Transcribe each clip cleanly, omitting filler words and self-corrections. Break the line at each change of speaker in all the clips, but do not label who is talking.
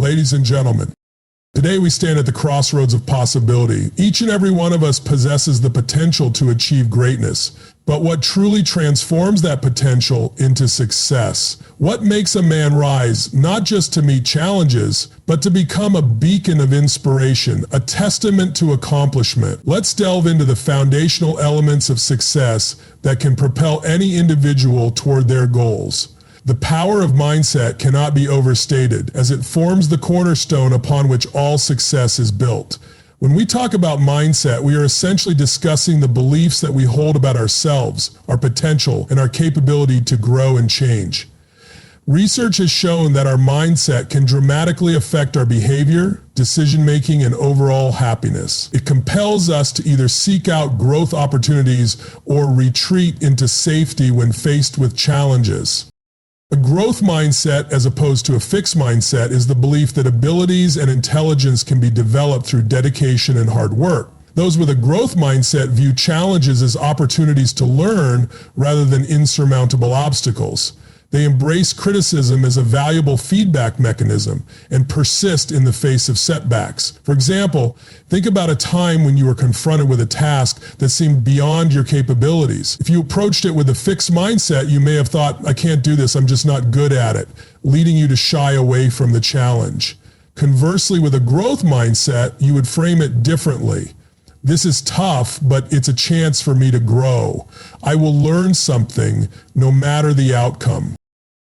Ladies and gentlemen, today we stand at the crossroads of possibility. Each and every one of us possesses the potential to achieve greatness. But what truly transforms that potential into success? What makes a man rise not just to meet challenges, but to become a beacon of inspiration, a testament to accomplishment? Let's delve into the foundational elements of success that can propel any individual toward their goals. The power of mindset cannot be overstated, as it forms the cornerstone upon which all success is built. When we talk about mindset, we are essentially discussing the beliefs that we hold about ourselves, our potential, and our capability to grow and change. Research has shown that our mindset can dramatically affect our behavior, decision-making, and overall happiness. It compels us to either seek out growth opportunities or retreat into safety when faced with challenges. A growth mindset, as opposed to a fixed mindset, is the belief that abilities and intelligence can be developed through dedication and hard work. Those with a growth mindset view challenges as opportunities to learn rather than insurmountable obstacles. They embrace criticism as a valuable feedback mechanism and persist in the face of setbacks. For example, think about a time when you were confronted with a task that seemed beyond your capabilities. If you approached it with a fixed mindset, you may have thought, I can't do this, I'm just not good at it, leading you to shy away from the challenge. Conversely, with a growth mindset, you would frame it differently. This is tough, but it's a chance for me to grow. I will learn something no matter the outcome.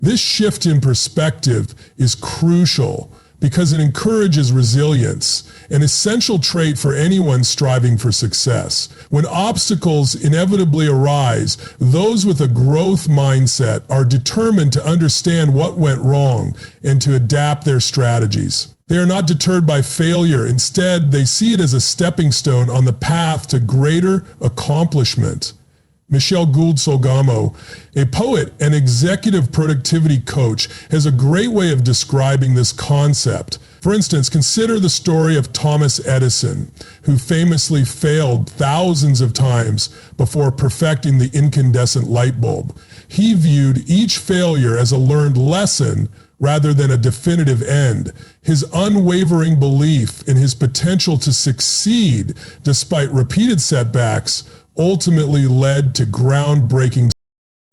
This shift in perspective is crucial because it encourages resilience, an essential trait for anyone striving for success. When obstacles inevitably arise, those with a growth mindset are determined to understand what went wrong and to adapt their strategies. They are not deterred by failure. Instead, they see it as a stepping stone on the path to greater accomplishment. Michelle Gould-Solgamo, a poet and executive productivity coach, has a great way of describing this concept. For instance, consider the story of Thomas Edison, who famously failed thousands of times before perfecting the incandescent light bulb. He viewed each failure as a learned lesson rather than a definitive end. His unwavering belief in his potential to succeed despite repeated setbacks ultimately led to groundbreaking.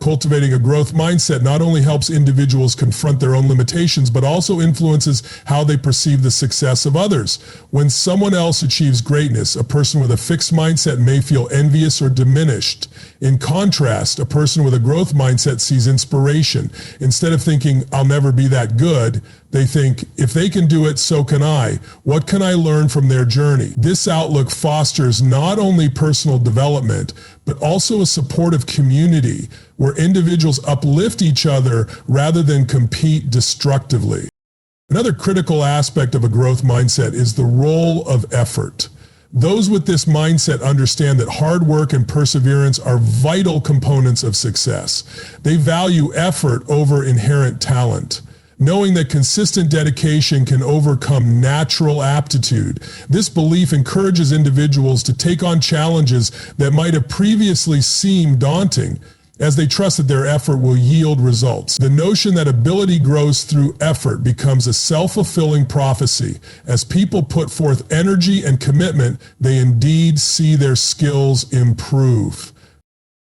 Cultivating a growth mindset not only helps individuals confront their own limitations, but also influences how they perceive the success of others. When someone else achieves greatness, a person with a fixed mindset may feel envious or diminished. In contrast, a person with a growth mindset sees inspiration. Instead of thinking, I'll never be that good, they think, if they can do it, so can I. What can I learn from their journey? This outlook fosters not only personal development, but also a supportive community where individuals uplift each other rather than compete destructively. Another critical aspect of a growth mindset is the role of effort. Those with this mindset understand that hard work and perseverance are vital components of success. They value effort over inherent talent, knowing that consistent dedication can overcome natural aptitude. This belief encourages individuals to take on challenges that might have previously seemed daunting, as they trust that their effort will yield results. The notion that ability grows through effort becomes a self-fulfilling prophecy. As people put forth energy and commitment, they indeed see their skills improve.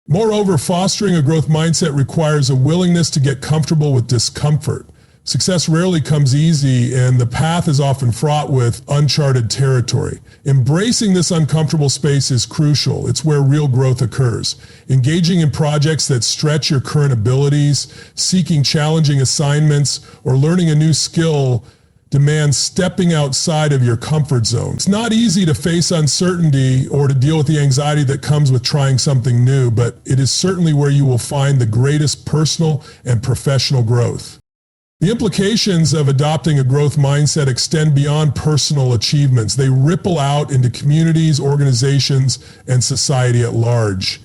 Moreover, fostering a growth mindset requires a willingness to get comfortable with discomfort. Success rarely comes easy, and the path is often fraught with uncharted territory. Embracing this uncomfortable space is crucial. It's where real growth occurs. Engaging in projects that stretch your current abilities, seeking challenging assignments, or learning a new skill demands stepping outside of your comfort zone. It's not easy to face uncertainty or to deal with the anxiety that comes with trying something new, but it is certainly where you will find the greatest personal and professional growth. The implications of adopting a growth mindset extend beyond personal achievements. They ripple out into communities, organizations, and society at large.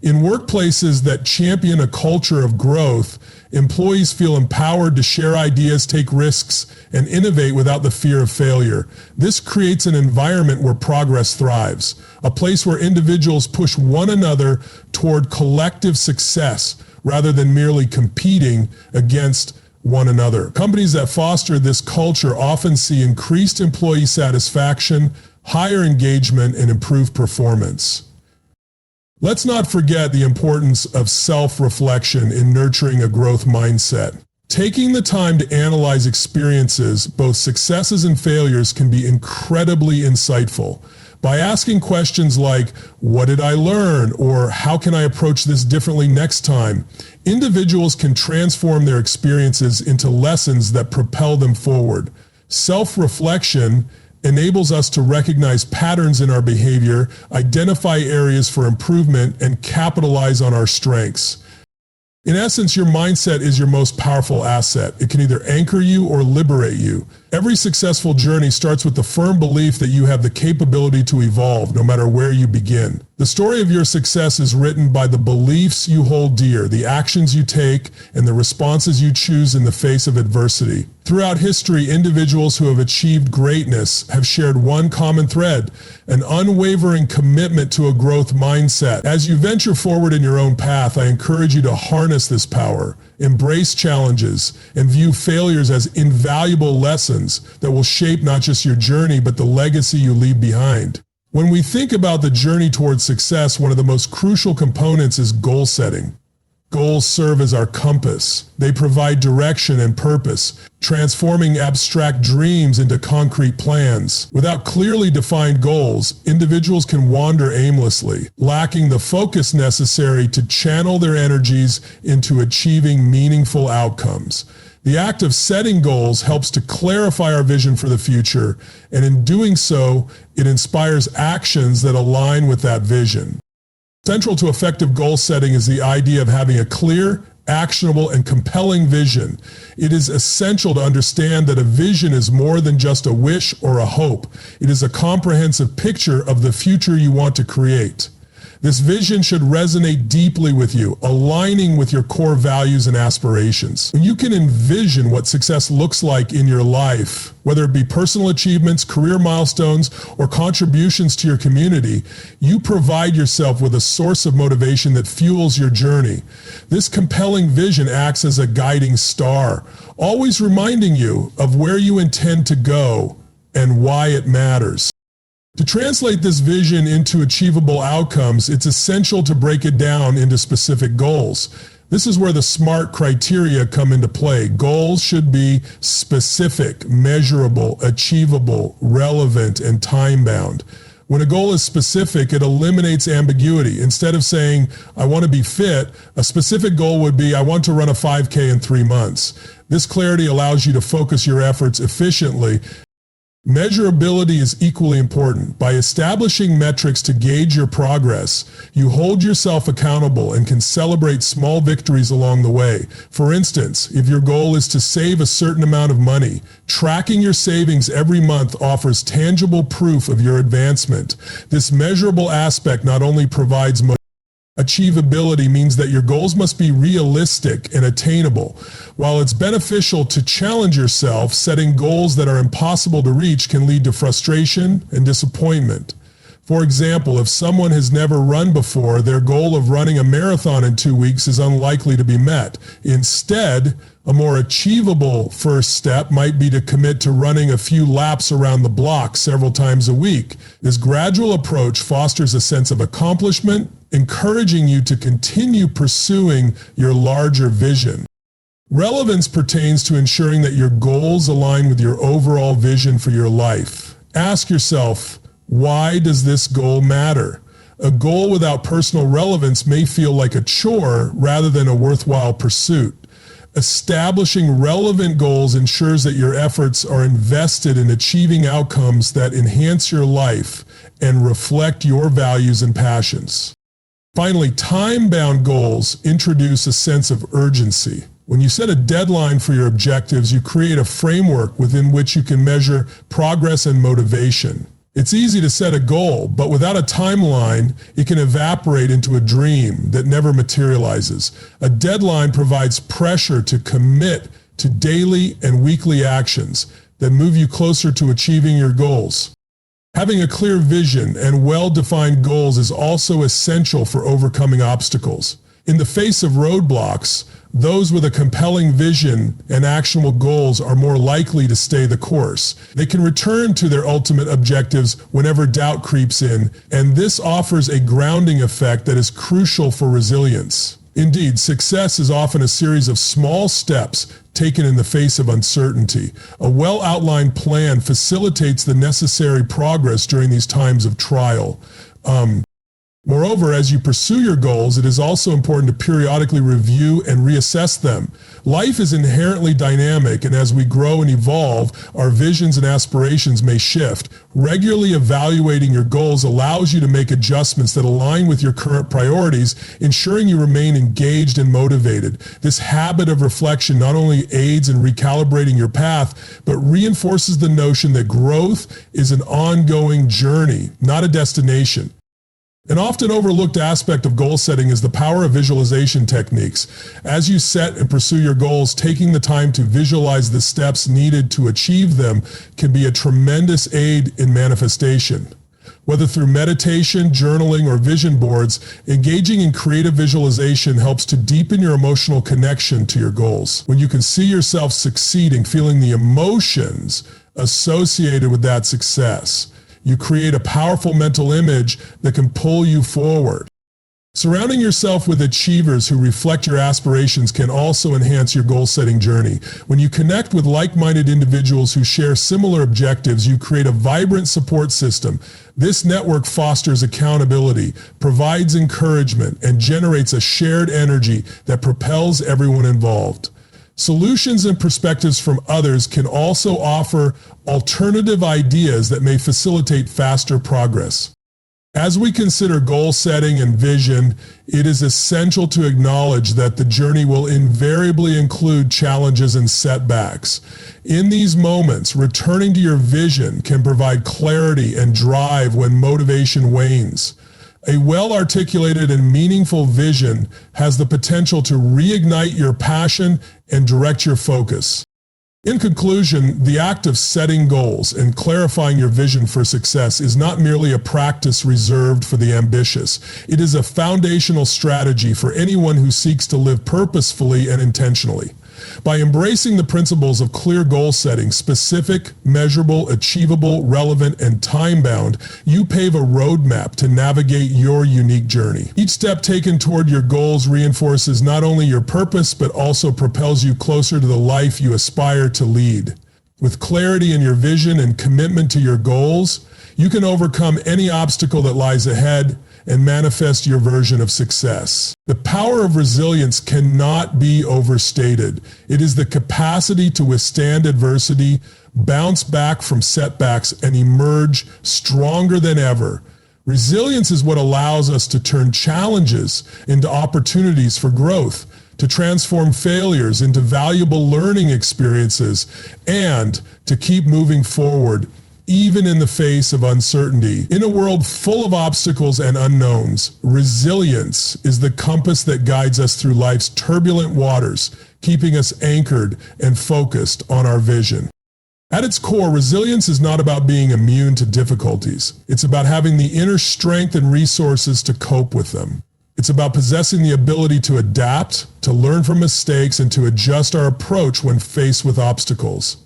In workplaces that champion a culture of growth, employees feel empowered to share ideas, take risks, and innovate without the fear of failure. This creates an environment where progress thrives, a place where individuals push one another toward collective success rather than merely competing against one another. Companies that foster this culture often see increased employee satisfaction, higher engagement, and improved performance. Let's not forget the importance of self-reflection in nurturing a growth mindset. Taking the time to analyze experiences, both successes and failures, can be incredibly insightful. By asking questions like, what did I learn? Or how can I approach this differently next time? Individuals can transform their experiences into lessons that propel them forward. Self-reflection enables us to recognize patterns in our behavior, identify areas for improvement, and capitalize on our strengths. In essence, your mindset is your most powerful asset. It can either anchor you or liberate you. Every successful journey starts with the firm belief that you have the capability to evolve, no matter where you begin. The story of your success is written by the beliefs you hold dear, the actions you take, and the responses you choose in the face of adversity. Throughout history, individuals who have achieved greatness have shared one common thread: an unwavering commitment to a growth mindset. As you venture forward in your own path, I encourage you to harness this power, embrace challenges, and view failures as invaluable lessons that will shape not just your journey, but the legacy you leave behind. When we think about the journey towards success, one of the most crucial components is goal setting. Goals serve as our compass. They provide direction and purpose, transforming abstract dreams into concrete plans. Without clearly defined goals, individuals can wander aimlessly, lacking the focus necessary to channel their energies into achieving meaningful outcomes. The act of setting goals helps to clarify our vision for the future, and in doing so, it inspires actions that align with that vision. Central to effective goal setting is the idea of having a clear, actionable, and compelling vision. It is essential to understand that a vision is more than just a wish or a hope. It is a comprehensive picture of the future you want to create. This vision should resonate deeply with you, aligning with your core values and aspirations. When you can envision what success looks like in your life, whether it be personal achievements, career milestones, or contributions to your community, you provide yourself with a source of motivation that fuels your journey. This compelling vision acts as a guiding star, always reminding you of where you intend to go and why it matters. To translate this vision into achievable outcomes, it's essential to break it down into specific goals. This is where the SMART criteria come into play. Goals should be specific, measurable, achievable, relevant, and time-bound. When a goal is specific, it eliminates ambiguity. Instead of saying, I want to be fit, a specific goal would be, I want to run a 5K in 3 months. This clarity allows you to focus your efforts efficiently. Measurability is equally important. By establishing metrics to gauge your progress, you hold yourself accountable and can celebrate small victories along the way. For instance, if your goal is to save a certain amount of money, tracking your savings every month offers tangible proof of your advancement. This measurable aspect not only provides achievability means that your goals must be realistic and attainable. While it's beneficial to challenge yourself, setting goals that are impossible to reach can lead to frustration and disappointment. For example, if someone has never run before, their goal of running a marathon in 2 weeks is unlikely to be met. Instead, a more achievable first step might be to commit to running a few laps around the block several times a week. This gradual approach fosters a sense of accomplishment, encouraging you to continue pursuing your larger vision. Relevance pertains to ensuring that your goals align with your overall vision for your life. Ask yourself, why does this goal matter? A goal without personal relevance may feel like a chore rather than a worthwhile pursuit. Establishing relevant goals ensures that your efforts are invested in achieving outcomes that enhance your life and reflect your values and passions. Finally, time-bound goals introduce a sense of urgency. When you set a deadline for your objectives, you create a framework within which you can measure progress and motivation. It's easy to set a goal, but without a timeline, it can evaporate into a dream that never materializes. A deadline provides pressure to commit to daily and weekly actions that move you closer to achieving your goals. Having a clear vision and well-defined goals is also essential for overcoming obstacles. In the face of roadblocks, those with a compelling vision and actionable goals are more likely to stay the course. They can return to their ultimate objectives whenever doubt creeps in, and this offers a grounding effect that is crucial for resilience. Indeed, success is often a series of small steps taken in the face of uncertainty. A well-outlined plan facilitates the necessary progress during these times of trial. Moreover, as you pursue your goals, it is also important to periodically review and reassess them. Life is inherently dynamic, and as we grow and evolve, our visions and aspirations may shift. Regularly evaluating your goals allows you to make adjustments that align with your current priorities, ensuring you remain engaged and motivated. This habit of reflection not only aids in recalibrating your path, but reinforces the notion that growth is an ongoing journey, not a destination. An often overlooked aspect of goal setting is the power of visualization techniques. As you set and pursue your goals, taking the time to visualize the steps needed to achieve them can be a tremendous aid in manifestation. Whether through meditation, journaling, or vision boards, engaging in creative visualization helps to deepen your emotional connection to your goals. When you can see yourself succeeding, feeling the emotions associated with that success, you create a powerful mental image that can pull you forward. Surrounding yourself with achievers who reflect your aspirations can also enhance your goal-setting journey. When you connect with like-minded individuals who share similar objectives, you create a vibrant support system. This network fosters accountability, provides encouragement, and generates a shared energy that propels everyone involved. Solutions and perspectives from others can also offer alternative ideas that may facilitate faster progress. As we consider goal setting and vision, it is essential to acknowledge that the journey will invariably include challenges and setbacks. In these moments, returning to your vision can provide clarity and drive when motivation wanes. A well-articulated and meaningful vision has the potential to reignite your passion and direct your focus. In conclusion, the act of setting goals and clarifying your vision for success is not merely a practice reserved for the ambitious. It is a foundational strategy for anyone who seeks to live purposefully and intentionally. By embracing the principles of clear goal setting, specific, measurable, achievable, relevant, and time-bound, you pave a roadmap to navigate your unique journey. Each step taken toward your goals reinforces not only your purpose, but also propels you closer to the life you aspire to lead. With clarity in your vision and commitment to your goals, you can overcome any obstacle that lies ahead and manifest your version of success. The power of resilience cannot be overstated. It is the capacity to withstand adversity, bounce back from setbacks, and emerge stronger than ever. Resilience is what allows us to turn challenges into opportunities for growth, to transform failures into valuable learning experiences, and to keep moving forward even in the face of uncertainty. In a world full of obstacles and unknowns, resilience is the compass that guides us through life's turbulent waters, keeping us anchored and focused on our vision. At its core, resilience is not about being immune to difficulties. It's about having the inner strength and resources to cope with them. It's about possessing the ability to adapt, to learn from mistakes, and to adjust our approach when faced with obstacles.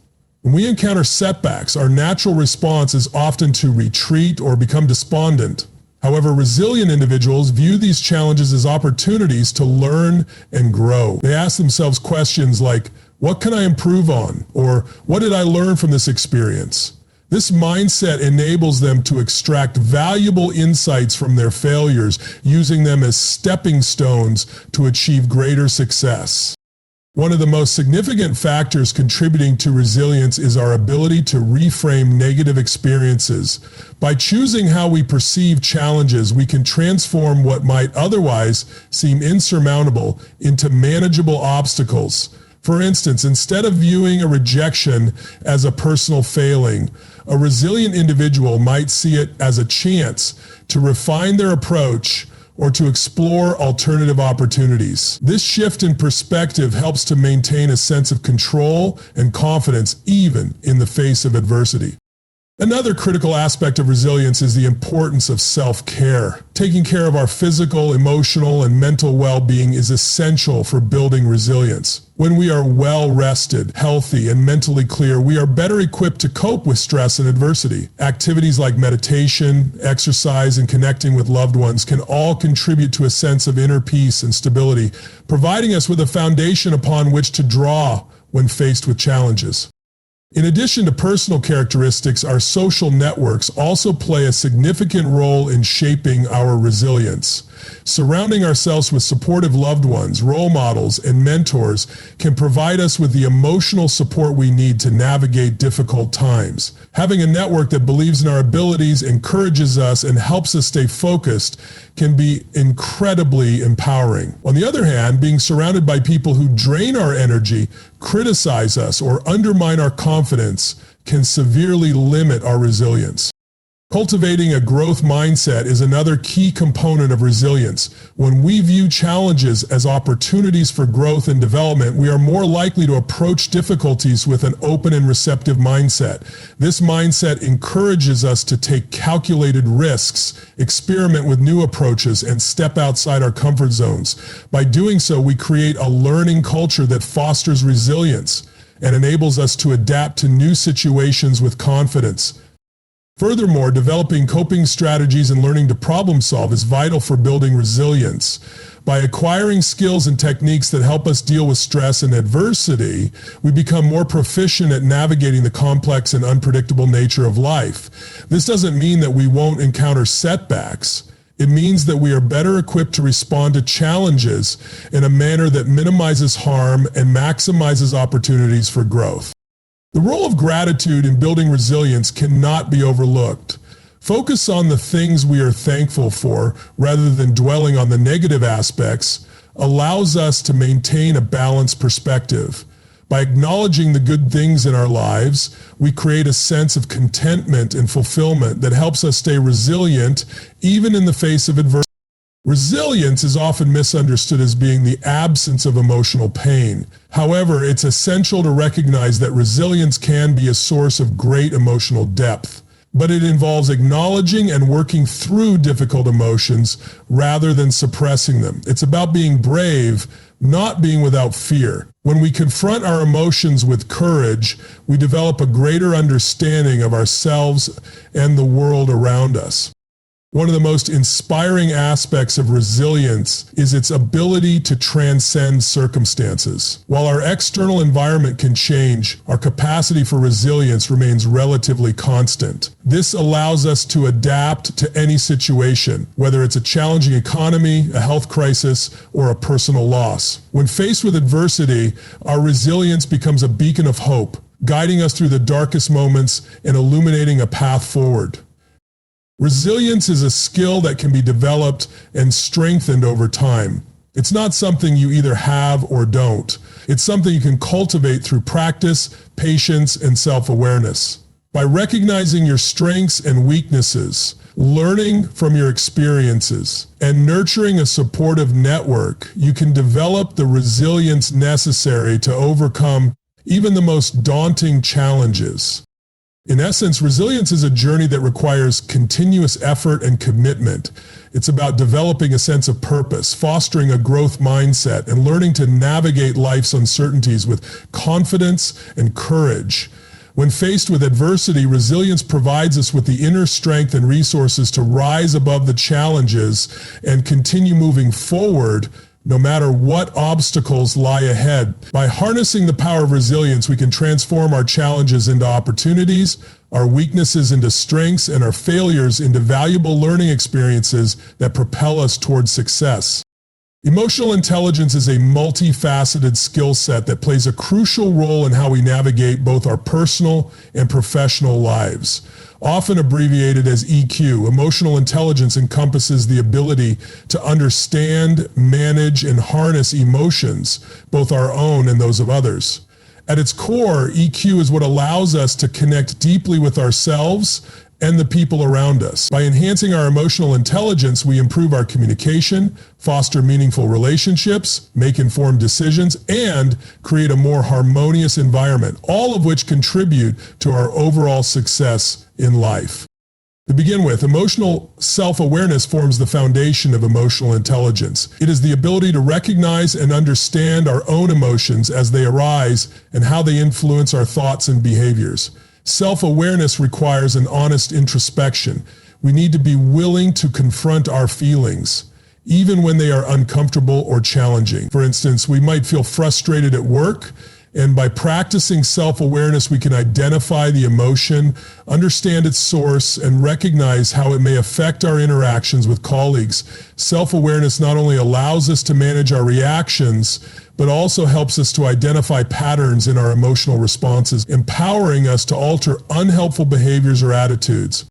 When we encounter setbacks, our natural response is often to retreat or become despondent. However, resilient individuals view these challenges as opportunities to learn and grow. They ask themselves questions like, what can I improve on? Or what did I learn from this experience? This mindset enables them to extract valuable insights from their failures, using them as stepping stones to achieve greater success. One of the most significant factors contributing to resilience is our ability to reframe negative experiences. By choosing how we perceive challenges, we can transform what might otherwise seem insurmountable into manageable obstacles. For instance, instead of viewing a rejection as a personal failing, a resilient individual might see it as a chance to refine their approach or to explore alternative opportunities. This shift in perspective helps to maintain a sense of control and confidence even in the face of adversity. Another critical aspect of resilience is the importance of self-care. Taking care of our physical, emotional, and mental well-being is essential for building resilience. When we are well-rested, healthy, and mentally clear, we are better equipped to cope with stress and adversity. Activities like meditation, exercise, and connecting with loved ones can all contribute to a sense of inner peace and stability, providing us with a foundation upon which to draw when faced with challenges. In addition to personal characteristics, our social networks also play a significant role in shaping our resilience. Surrounding ourselves with supportive loved ones, role models, and mentors can provide us with the emotional support we need to navigate difficult times. Having a network that believes in our abilities, encourages us, and helps us stay focused can be incredibly empowering. On the other hand, being surrounded by people who drain our energy, criticize us, or undermine our confidence can severely limit our resilience. Cultivating a growth mindset is another key component of resilience. When we view challenges as opportunities for growth and development, we are more likely to approach difficulties with an open and receptive mindset. This mindset encourages us to take calculated risks, experiment with new approaches, and step outside our comfort zones. By doing so, we create a learning culture that fosters resilience and enables us to adapt to new situations with confidence. Furthermore, developing coping strategies and learning to problem solve is vital for building resilience. By acquiring skills and techniques that help us deal with stress and adversity, we become more proficient at navigating the complex and unpredictable nature of life. This doesn't mean that we won't encounter setbacks. It means that we are better equipped to respond to challenges in a manner that minimizes harm and maximizes opportunities for growth. The role of gratitude in building resilience cannot be overlooked. Focus on the things we are thankful for rather than dwelling on the negative aspects allows us to maintain a balanced perspective. By acknowledging the good things in our lives, we create a sense of contentment and fulfillment that helps us stay resilient even in the face of adversity. Resilience is often misunderstood as being the absence of emotional pain. However, it's essential to recognize that resilience can be a source of great emotional depth, but it involves acknowledging and working through difficult emotions rather than suppressing them. It's about being brave, not being without fear. When we confront our emotions with courage, we develop a greater understanding of ourselves and the world around us. One of the most inspiring aspects of resilience is its ability to transcend circumstances. While our external environment can change, our capacity for resilience remains relatively constant. This allows us to adapt to any situation, whether it's a challenging economy, a health crisis, or a personal loss. When faced with adversity, our resilience becomes a beacon of hope, guiding us through the darkest moments and illuminating a path forward. Resilience is a skill that can be developed and strengthened over time. It's not something you either have or don't. It's something you can cultivate through practice, patience, and self-awareness. By recognizing your strengths and weaknesses, learning from your experiences, and nurturing a supportive network, you can develop the resilience necessary to overcome even the most daunting challenges. In essence, resilience is a journey that requires continuous effort and commitment. It's about developing a sense of purpose, fostering a growth mindset, and learning to navigate life's uncertainties with confidence and courage. When faced with adversity, resilience provides us with the inner strength and resources to rise above the challenges and continue moving forward no matter what obstacles lie ahead. By harnessing the power of resilience, we can transform our challenges into opportunities, our weaknesses into strengths, and our failures into valuable learning experiences that propel us towards success. Emotional intelligence is a multifaceted skill set that plays a crucial role in how we navigate both our personal and professional lives. Often abbreviated as EQ, emotional intelligence encompasses the ability to understand, manage, and harness emotions, both our own and those of others. At its core, EQ is what allows us to connect deeply with ourselves and the people around us. By enhancing our emotional intelligence, we improve our communication, foster meaningful relationships, make informed decisions, and create a more harmonious environment, all of which contribute to our overall success in life. To begin with, emotional self-awareness forms the foundation of emotional intelligence. It is the ability to recognize and understand our own emotions as they arise and how they influence our thoughts and behaviors. Self-awareness requires an honest introspection. We need to be willing to confront our feelings, even when they are uncomfortable or challenging. For instance, we might feel frustrated at work, and by practicing self-awareness, we can identify the emotion, understand its source, and recognize how it may affect our interactions with colleagues. Self-awareness not only allows us to manage our reactions, but also helps us to identify patterns in our emotional responses, empowering us to alter unhelpful behaviors or attitudes.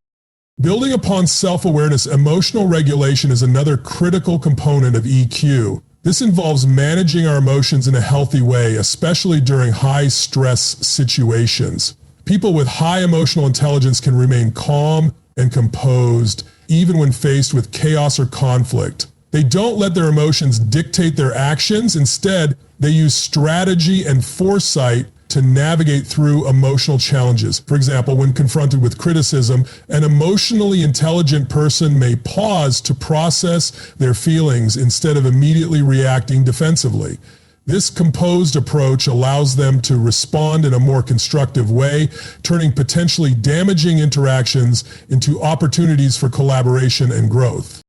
Building upon self-awareness, emotional regulation is another critical component of EQ. This involves managing our emotions in a healthy way, especially during high-stress situations. People with high emotional intelligence can remain calm and composed, even when faced with chaos or conflict. They don't let their emotions dictate their actions. Instead, they use strategy and foresight to navigate through emotional challenges. For example, when confronted with criticism, an emotionally intelligent person may pause to process their feelings instead of immediately reacting defensively. This composed approach allows them to respond in a more constructive way, turning potentially damaging interactions into opportunities for collaboration and growth.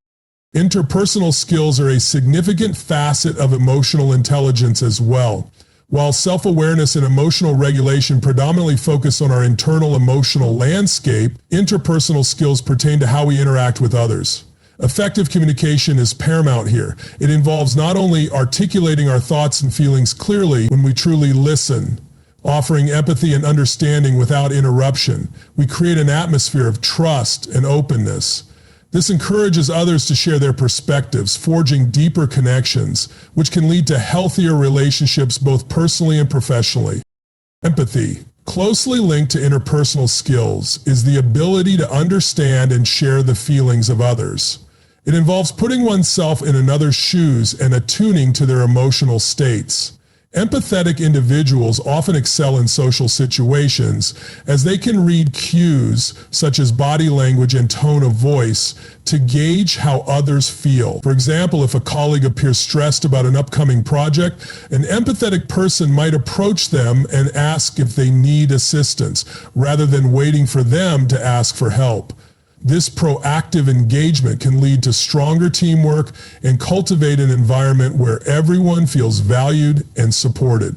Interpersonal skills are a significant facet of emotional intelligence as well. While self-awareness and emotional regulation predominantly focus on our internal emotional landscape, interpersonal skills pertain to how we interact with others. Effective communication is paramount here. It involves not only articulating our thoughts and feelings clearly when we truly listen, offering empathy and understanding without interruption. We create an atmosphere of trust and openness. This encourages others to share their perspectives, forging deeper connections, which can lead to healthier relationships both personally and professionally. Empathy, closely linked to interpersonal skills, is the ability to understand and share the feelings of others. It involves putting oneself in another's shoes and attuning to their emotional states. Empathetic individuals often excel in social situations as they can read cues such as body language and tone of voice to gauge how others feel. For example, if a colleague appears stressed about an upcoming project, an empathetic person might approach them and ask if they need assistance, rather than waiting for them to ask for help. This proactive engagement can lead to stronger teamwork and cultivate an environment where everyone feels valued and supported.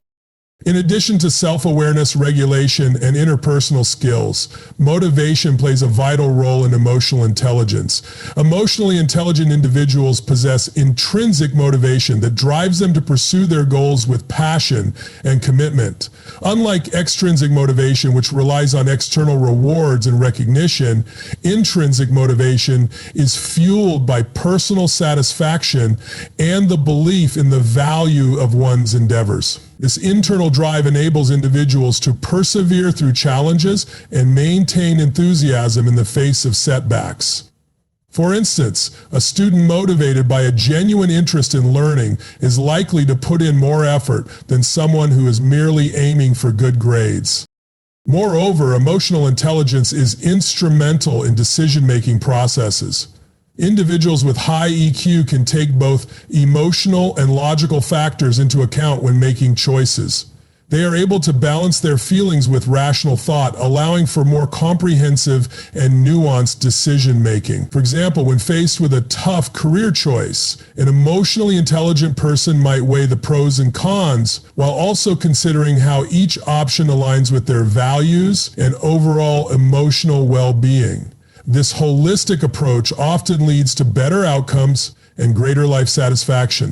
In addition to self-awareness, regulation, and interpersonal skills, motivation plays a vital role in emotional intelligence. Emotionally intelligent individuals possess intrinsic motivation that drives them to pursue their goals with passion and commitment. Unlike extrinsic motivation, which relies on external rewards and recognition, intrinsic motivation is fueled by personal satisfaction and the belief in the value of one's endeavors. This internal drive enables individuals to persevere through challenges and maintain enthusiasm in the face of setbacks. For instance, a student motivated by a genuine interest in learning is likely to put in more effort than someone who is merely aiming for good grades. Moreover, emotional intelligence is instrumental in decision-making processes. Individuals with high EQ can take both emotional and logical factors into account when making choices. They are able to balance their feelings with rational thought, allowing for more comprehensive and nuanced decision-making. For example, when faced with a tough career choice, an emotionally intelligent person might weigh the pros and cons while also considering how each option aligns with their values and overall emotional well-being. This holistic approach often leads to better outcomes and greater life satisfaction.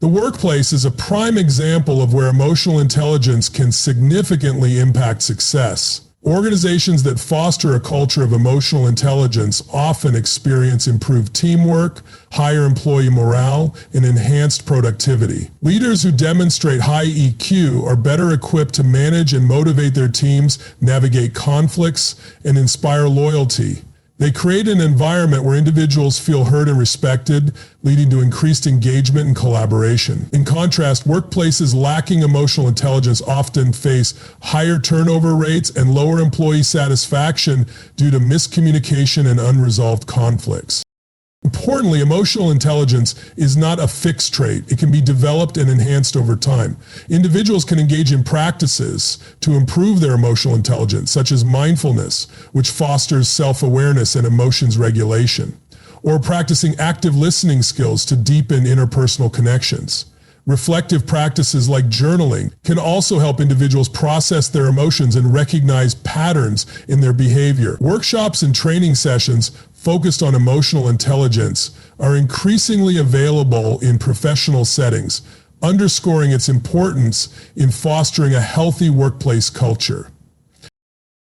The workplace is a prime example of where emotional intelligence can significantly impact success. Organizations that foster a culture of emotional intelligence often experience improved teamwork, higher employee morale, and enhanced productivity. Leaders who demonstrate high EQ are better equipped to manage and motivate their teams, navigate conflicts, and inspire loyalty. They create an environment where individuals feel heard and respected, leading to increased engagement and collaboration. In contrast, workplaces lacking emotional intelligence often face higher turnover rates and lower employee satisfaction due to miscommunication and unresolved conflicts. Importantly, emotional intelligence is not a fixed trait. It can be developed and enhanced over time. Individuals can engage in practices to improve their emotional intelligence, such as mindfulness, which fosters self-awareness and emotions regulation, or practicing active listening skills to deepen interpersonal connections. Reflective practices like journaling can also help individuals process their emotions and recognize patterns in their behavior. Workshops and training sessions focused on emotional intelligence are increasingly available in professional settings, underscoring its importance in fostering a healthy workplace culture.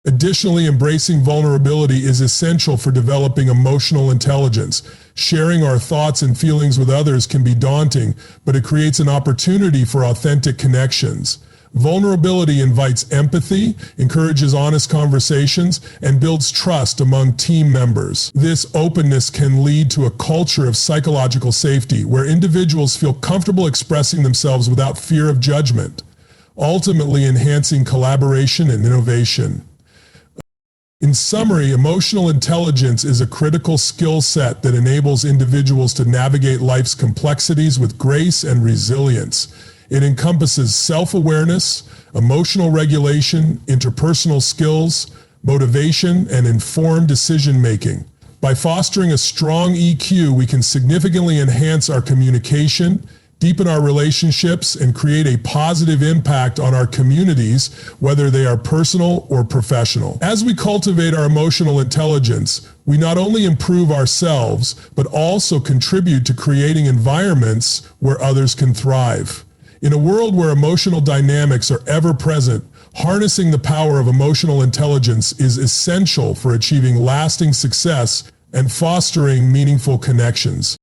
Additionally, embracing vulnerability is essential for developing emotional intelligence. Sharing our thoughts and feelings with others can be daunting, but it creates an opportunity for authentic connections. Vulnerability invites empathy, encourages honest conversations, and builds trust among team members. This openness can lead to a culture of psychological safety where individuals feel comfortable expressing themselves without fear of judgment, ultimately enhancing collaboration and innovation. In summary, emotional intelligence is a critical skill set that enables individuals to navigate life's complexities with grace and resilience. It encompasses self-awareness, emotional regulation, interpersonal skills, motivation, and informed decision-making. By fostering a strong EQ, we can significantly enhance our communication, deepen our relationships, and create a positive impact on our communities, whether they are personal or professional. As we cultivate our emotional intelligence, we not only improve ourselves, but also contribute to creating environments where others can thrive. In a world where emotional dynamics are ever present, harnessing the power of emotional intelligence is essential for achieving lasting success and fostering meaningful connections.